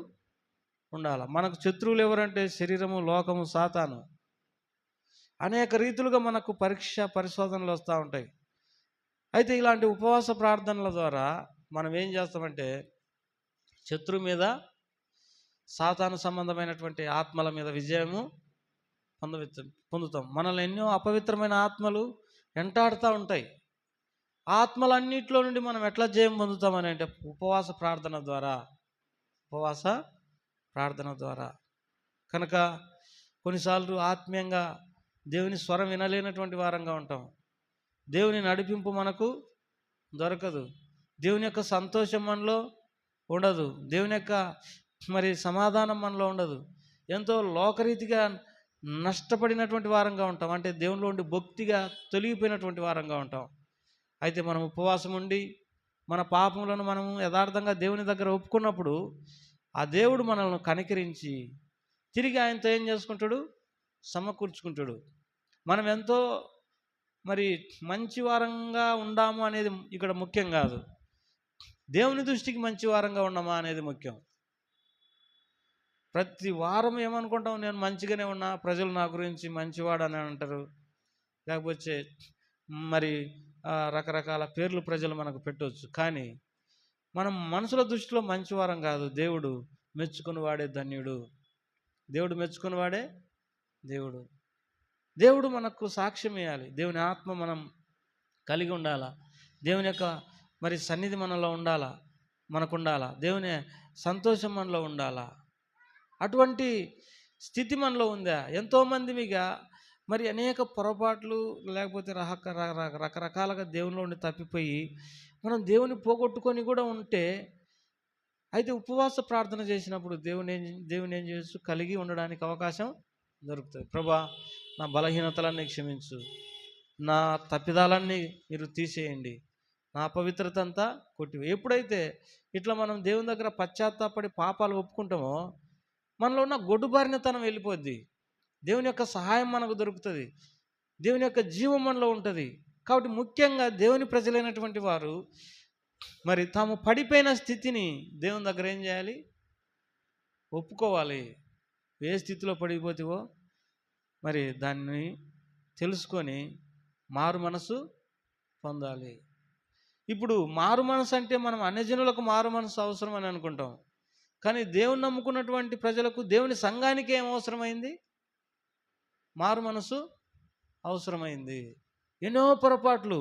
ఉండాలి. మనకు శత్రువులు ఎవరంటే శరీరము, లోకము, సాతాను. అనేక రీతులుగా మనకు పరిశోధనలు వస్తూ ఉంటాయి. అయితే ఇలాంటి ఉపవాస ప్రార్థనల ద్వారా మనం ఏం చేస్తామంటే శత్రువు మీద, సాతాను సంబంధమైనటువంటి ఆత్మల మీద విజయము పొందుతాం. మనల్ని ఎన్నో అపవిత్రమైన ఆత్మలు వెంటాడుతూ ఉంటాయి. ఆత్మలన్నిటిలో నుండి మనం ఎట్లా జయం పొందుతామని అంటే ఉపవాస ప్రార్థన ద్వారా. ఉపవాస ప్రార్థన ద్వారా. కనుక కొన్నిసార్లు ఆత్మీయంగా దేవుని స్వరం వినలేనటువంటి వారంగా ఉంటాం. దేవుని నడిపింపు మనకు దొరకదు. దేవుని యొక్క సంతోషం మనలో ఉండదు. దేవుని యొక్క సమాధానం మనలో ఉండదు. ఎంతో లోకరీతిగా నష్టపడినటువంటి వారంగా ఉంటాం. అంటే దేవునిలో ఉండి భక్తిగా తొలగిపోయినటువంటి వారంగా ఉంటాం. అయితే మనం ఉపవాసం ఉండి మన పాపములను మనము యథార్థంగా దేవుని దగ్గర ఒప్పుకున్నప్పుడు ఆ దేవుడు మనల్ని కనికరించి తిరిగి ఆయనతో ఏం చేసుకుంటాడు? సమకూర్చుకుంటాడు. మనం ఎంతో మంచి వారంగా ఉండాము అనేది ఇక్కడ ముఖ్యం కాదు. దేవుని దృష్టికి మంచి వారంగా ఉన్నామా అనేది ముఖ్యం. ప్రతి వారం ఏమనుకుంటాం? నేను మంచిగానే ఉన్నా, ప్రజలు నా గురించి మంచివాడని అంటారు. లేకపోతే రకరకాల పేర్లు ప్రజలు మనకు పెట్టవచ్చు. కానీ మనం మనుషుల దృష్టిలో మంచివారం కాదు. దేవుడు మెచ్చుకుని వాడే ధన్యుడు. దేవుడు మెచ్చుకుని వాడే దేవుడు. దేవుడు మనకు సాక్ష్యం ఇవ్వాలి. దేవుని ఆత్మ మనం కలిగి ఉండాలా. దేవుని యొక్క సన్నిధి మనలో ఉండాలా, మనకు ఉండాలా. దేవుని సంతోషం మనలో ఉండాలా. అటువంటి స్థితి మనలో ఉందా? ఎంతోమంది అనేక పొరపాట్లు లేకపోతే రకరకాలుగా దేవునిలో ఉండి తప్పిపోయి మనం దేవుని పోగొట్టుకొని కూడా ఉంటే, అయితే ఉపవాస ప్రార్థన చేసినప్పుడు దేవుని ఏం చేయొచ్చు? కలిగి ఉండడానికి అవకాశం దొరుకుతుంది. ప్రభా, నా బలహీనతలన్నీ క్షమించు, నా తప్పిదాలన్నీ మీరు తీసేయండి, నా అపవిత్రత అంతా కొట్టివే. ఎప్పుడైతే ఇట్లా మనం దేవుని దగ్గర పశ్చాత్తాపడి పాపాలు ఒప్పుకుంటామో మనలో ఉన్న గొడ్డుబారినతనం వెళ్ళిపోద్ది. దేవుని యొక్క సహాయం మనకు దొరుకుతుంది. దేవుని యొక్క జీవం మనలో ఉంటుంది. కాబట్టి ముఖ్యంగా దేవుని ప్రజలైనటువంటి వారు తాము పడిపోయిన స్థితిని దేవుని దగ్గర ఏం చేయాలి? ఒప్పుకోవాలి. ఏ స్థితిలో పడిపోతావో దాన్ని తెలుసుకొని మారు మనసు పొందాలి. ఇప్పుడు మారు మనసు అంటే మనం అన్యజనులకు మారు మనసు అవసరం అని అనుకుంటాం. కానీ దేవుని నమ్ముకున్నటువంటి ప్రజలకు, దేవుని సంఘానికి ఏం అవసరమైంది? మారు మనసు అవసరమైంది. ఎన్నో పొరపాట్లు,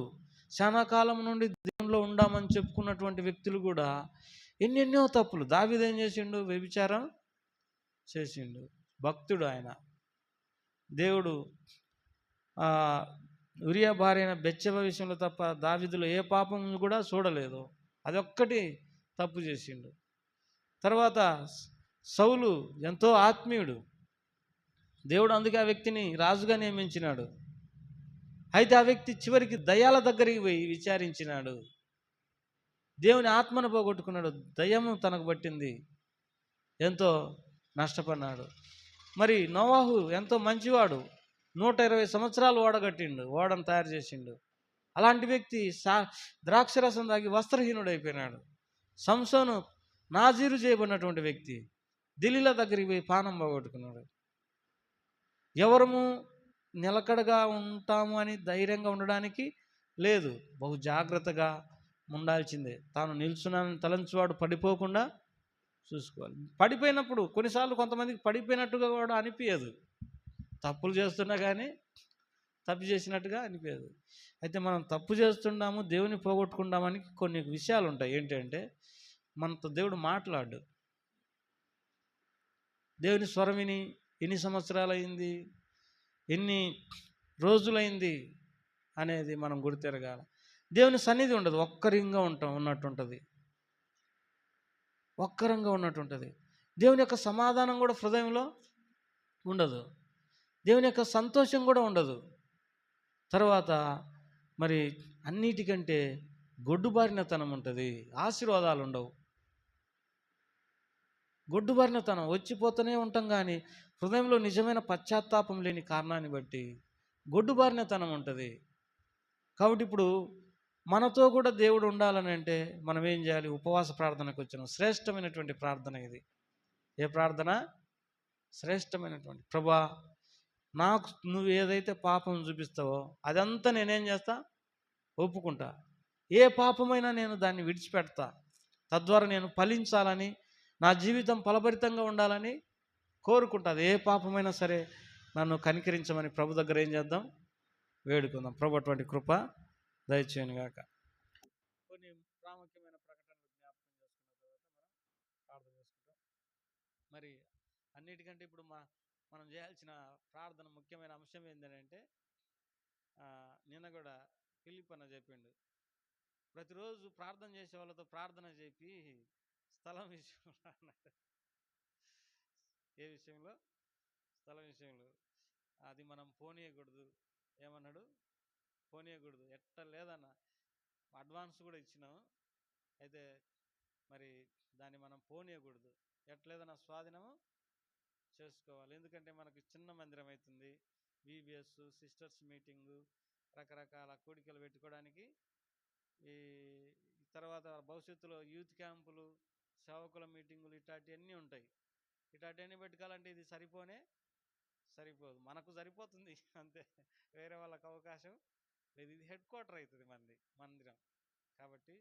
చాలా కాలం నుండి దేవునిలో ఉండామని చెప్పుకున్నటువంటి వ్యక్తులు కూడా ఎన్నెన్నో తప్పులు. దావీదు ఏం చేసిండు? వ్యభిచారం చేసిండు. భక్తుడు ఆయన. దేవుడు ఉరియా భార్య అయిన బెత్షెబ విషయంలో తప్ప దావీదులో ఏ పాపం కూడా చూడలేదు. అదొక్కటి తప్పు చేసిండు. తర్వాత సౌలు ఎంతో ఆత్మీయుడు. దేవుడు అందుకే ఆ వ్యక్తిని రాజుగా నియమించినాడు. అయితే ఆ వ్యక్తి చివరికి దయ్యాల దగ్గరికి పోయి విచారించినాడు. దేవుని ఆత్మను పోగొట్టుకున్నాడు. దయ్యము తనకు పట్టింది. ఎంతో నష్టపడినాడు. నోవాహు ఎంతో మంచివాడు. 120 సంవత్సరాలు ఓడగట్టిండు, ఓడను తయారు చేసిండు. అలాంటి వ్యక్తి ద్రాక్షరసం తాగి వస్త్రహీనుడైపోయినాడు. సంసోను నాజీరు చేయబడినటువంటి వ్యక్తి దిలీల దగ్గరికి పోయి పానం పోగొట్టుకున్నాడు. ఎవరము నిలకడగా ఉంటాము అని ధైర్యంగా ఉండడానికి లేదు. బహు జాగ్రత్తగా ఉండాల్సిందే. తాను నిల్చున్నానని తలంచువాడు పడిపోకుండా చూసుకోవాలి. పడిపోయినప్పుడు కొన్నిసార్లు కొంతమందికి పడిపోయినట్టుగా కూడా అనిపించదు. తప్పులు చేస్తున్నా కానీ తప్పు చేసినట్టుగా అనిపించదు. అయితే మనం తప్పు చేస్తున్నాము, దేవుని పోగొట్టుకుంటామని కొన్ని విషయాలు ఉంటాయి. ఏంటంటే మనతో దేవుడు మాట్లాడు. దేవుని స్వరం విని ఎన్ని సంవత్సరాలు అయింది, ఎన్ని రోజులైంది అనేది మనం గుర్తెరగాల. దేవుని సన్నిధి ఉండదు, ఒక్కరంగా ఉన్నట్టుంటుంది. ఒక్కరంగా ఉన్నట్టుంటుంది. దేవుని యొక్క సమాధానం కూడా హృదయంలో ఉండదు. దేవుని యొక్క సంతోషం కూడా ఉండదు. తర్వాత అన్నిటికంటే గొడ్డుబారినతనం ఉంటుంది. ఆశీర్వాదాలు ఉండవు. గొడ్డుబారినతనం వచ్చిపోతూనే ఉంటాం, కానీ హృదయంలో నిజమైన పశ్చాత్తాపం లేని కారణాన్ని బట్టి గొడ్డుబారినతనం ఉంటుంది. కాబట్టి ఇప్పుడు మనతో కూడా దేవుడు ఉండాలని అంటే మనం ఏం చేయాలి? ఉపవాస ప్రార్థనకు వచ్చినాం. శ్రేష్టమైనటువంటి ప్రార్థన ఇది. ఏ ప్రార్థన? శ్రేష్టమైనటువంటి. ప్రభా, నాకు నువ్వు ఏదైతే పాపం చూపిస్తావో అదంతా నేనేం చేస్తా? ఒప్పుకుంటా. ఏ పాపమైనా నేను దాన్ని విడిచిపెడతా. తద్వారా నేను ఫలించాలని, నా జీవితం ఫలభరితంగా ఉండాలని కోరుకుంటుంది. ఏ పాపమైనా సరే నన్ను కనికరించమని ప్రభు దగ్గర ఏం చేద్దాం, వేడుకుందాం. ప్రభు అటువంటి కృప దయచేయను గాక. కొన్ని ప్రాముఖ్యమైన ప్రకటనలు జ్ఞాపకం చేసుకున్న తర్వాత మనం ప్రార్థన చేసుకుంటాం. మరి అన్నిటికంటే ఇప్పుడు మనం చేయాల్సిన ప్రార్థన ముఖ్యమైన అంశం ఏంటంటే, నిన్న కూడా ఫిలిప్ అన్న చెప్పిండు, ప్రతిరోజు ప్రార్థన చేసే వాళ్ళతో ప్రార్థన చెప్పి స్థలం విషయంలో అన్నాడు. ఏ విషయంలో? స్థలం విషయంలో. అది మనం పోనీయకూడదు. ఏమన్నాడు? పోనీయకూడదు. ఎట్ట లేదన్న అడ్వాన్స్ కూడా ఇచ్చినాం, అయితే మరి దాన్ని మనం పోనీయకూడదు. ఎట్లేదన్నా స్వాధీనము చేసుకోవాలి. ఎందుకంటే మనకు చిన్న మందిరం అవుతుంది, బీబీఎస్, సిస్టర్స్ మీటింగు, రకరకాల కూడికలు పెట్టుకోవడానికి, ఈ తర్వాత భవిష్యత్తులో యూత్ క్యాంపులు, సేవకుల మీటింగులు, ఇట్లాంటివన్నీ ఉంటాయి. ఇట్లాంటివన్నీ పెట్టుకోవాలంటే ఇది సరిపోదు. మనకు సరిపోతుంది అంతే, వేరే వాళ్ళకి అవకాశం లేదు. ఇది హెడ్ క్వార్టర్ అవుతుంది మందిరం. కాబట్టి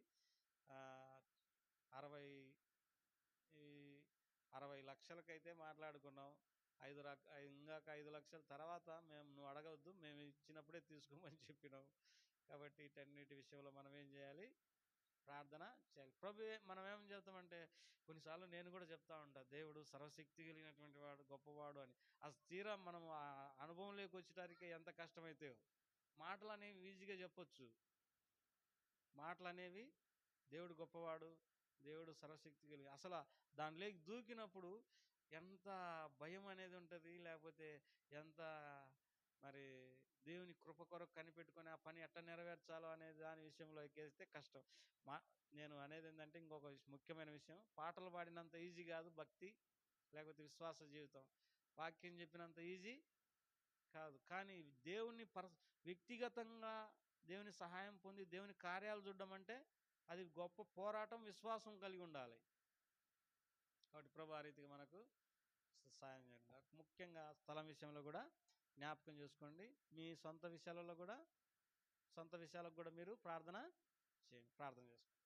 60 లక్షలకైతే మాట్లాడుకున్నాం. ఇందాక 5 లక్షల తర్వాత నువ్వు అడగవద్దు, మేము ఇచ్చినప్పుడే తీసుకోమని చెప్పినాం. కాబట్టి వీటన్నిటి విషయంలో మనం ఏం చేయాలి? ప్రార్థన చేయాలి. మనం ఏం చెప్తామంటే, కొన్నిసార్లు నేను కూడా చెప్తా ఉంటా, దేవుడు సర్వశక్తి కలిగినటువంటి వాడు, గొప్పవాడు అని. అసలు తీరా మనం ఆ అనుభవంలోకి వచ్చేటానికి ఎంత కష్టమైతాయో. మాటలు అనేవి ఈజీగా చెప్పొచ్చు. మాటలు అనేవి దేవుడు గొప్పవాడు, దేవుడు సర్వశక్తి కలిగి, అసలు దానిలోకి దూకినప్పుడు ఎంత భయం అనేది ఉంటుంది, లేకపోతే ఎంత మరి దేవుని కృప కొరకు కనిపెట్టుకొని ఆ పని ఎట్లా నెరవేర్చాలో అనే దాని విషయంలో ఎక్కేస్తే కష్టం. నేను అనేది ఏంటంటే, ఇంకొక ముఖ్యమైన విషయం, పాటలు పాడినంత ఈజీ కాదు భక్తి లేకపోతే విశ్వాస జీవితం. వాక్యం చెప్పినంత ఈజీ కాదు. కానీ దేవుని వ్యక్తిగతంగా దేవుని సహాయం పొంది దేవుని కార్యాలు చూడడం అంటే అది గొప్ప పోరాటం, విశ్వాసం కలిగి ఉండాలి. కాబట్టి ప్రభు ఆ రీతిగా మనకు సహాయం చేయండి. ముఖ్యంగా స్థలం విషయంలో కూడా జ్ఞాపకం చేసుకోండి. మీ సొంత విషయాలకు కూడా మీరు ప్రార్థన చేయండి. ప్రార్థన చేసుకోండి.